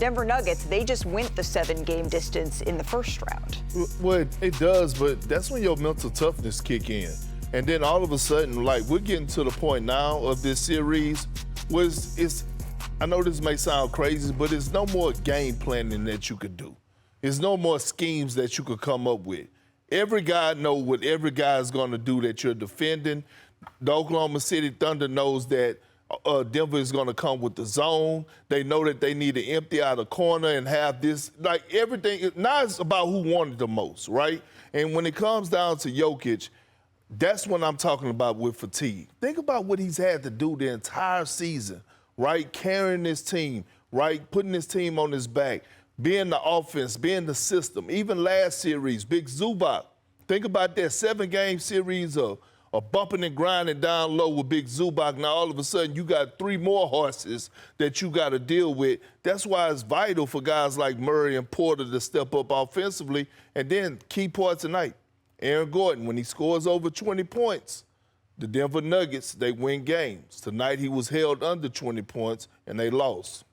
Denver Nuggets, they just went the 7-game distance in the first round. Well, it does, but that's when your mental toughness kick in. And then all of a sudden, like, we're getting to the point now of this series where I know this may sound crazy, but there's no more game planning that you could do. There's no more schemes that you could come up with. Every guy knows what every guy is going to do that you're defending. The Oklahoma City Thunder knows that Denver is going to come with the zone. They know that they need to empty out a corner and have this, like everything. Now it's about who wanted the most, right? And when it comes down to Jokic, that's what I'm talking about with fatigue. Think about what he's had to do the entire season, right? Carrying this team, right? Putting this team on his back, being the offense, being the system. Even last series, Big Zubac. Think about that 7-game series of bumping and grinding down low with Big Zubac. Now all of a sudden you got 3 more horses that you got to deal with. That's why it's vital for guys like Murray and Porter to step up offensively. And then key part tonight, Aaron Gordon, when he scores over 20 points, the Denver Nuggets, they win games. Tonight he was held under 20 points and they lost.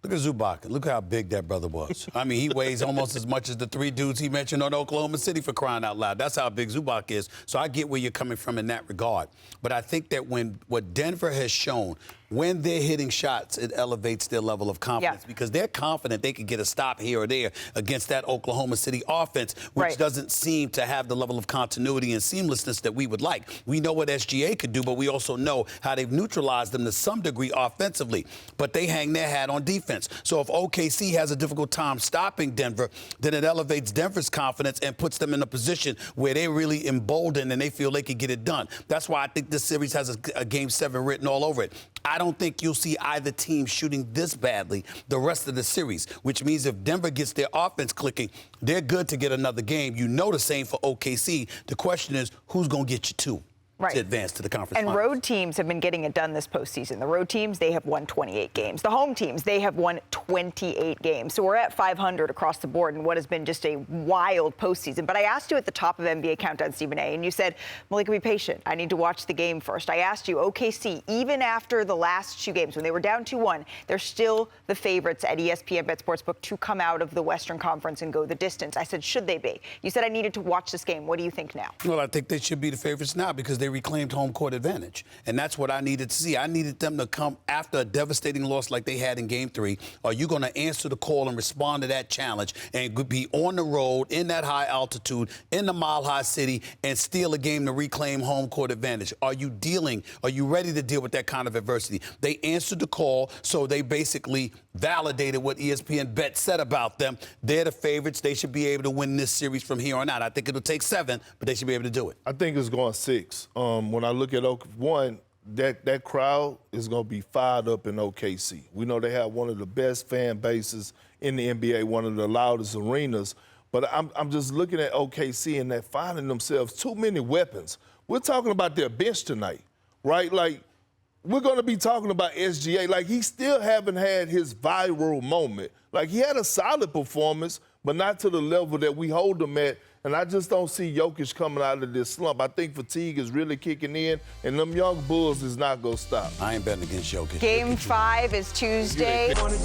Look at Zubac. Look how big that brother was. I mean, he weighs almost as much as the 3 dudes he mentioned on Oklahoma City, for crying out loud. That's how big Zubac is. So I get where you're coming from in that regard. But I think that what Denver has shown, when they're hitting shots, it elevates their level of confidence because they're confident they can get a stop here or there against that Oklahoma City offense, which doesn't seem to have the level of continuity and seamlessness that we would like. We know what SGA could do, but we also know how they've neutralized them to some degree offensively. But they hang their hat on defense. So if OKC has a difficult time stopping Denver, then it elevates Denver's confidence and puts them in a position where they're really emboldened and they feel they can get it done. That's why I think this series has a Game 7 written all over it. I don't think you'll see either team shooting this badly the rest of the series, which means if Denver gets their offense clicking, they're good to get another game. You know the same for OKC. The question is, who's going to get you 2? To advance to the conference finals. And road teams have been getting it done this postseason. The road teams, they have won 28 games. The home teams, they have won 28 games. So we're at 500 across the board in what has been just a wild postseason. But I asked you at the top of NBA Countdown, Stephen A., and you said, Malika, be patient. I need to watch the game first. I asked you, OKC, even after the last 2 games, when they were down 2-1, they're still the favorites at ESPN Bet Sportsbook to come out of the Western Conference and go the distance. I said, should they be? You said I needed to watch this game. What do you think now? Well, I think they should be the favorites now because they reclaimed home court advantage. And that's what I needed to see. I needed them to come after a devastating loss like they had in Game 3. Are you going to answer the call and respond to that challenge and be on the road in that high altitude in the mile-high city and steal a game to reclaim home court advantage? Are you ready to deal with that kind of adversity? They answered the call, so they basically validated what ESPN Bet said about them. They're the favorites. They should be able to win this series from here on out. I think it'll take 7, but they should be able to do it. I think it's going 6. When I look at one, that crowd is going to be fired up in OKC. We know they have one of the best fan bases in the NBA, one of the loudest arenas. But I'm just looking at OKC and they're finding themselves too many weapons. We're talking about their bench tonight, right? Like, we're going to be talking about SGA. Like, he still haven't had his viral moment. Like, he had a solid performance, but not to the level that we hold him at. And I just don't see Jokic coming out of this slump. I think fatigue is really kicking in, and them young Bulls is not going to stop. I ain't betting against Jokic. Game 5 is Tuesday. NBA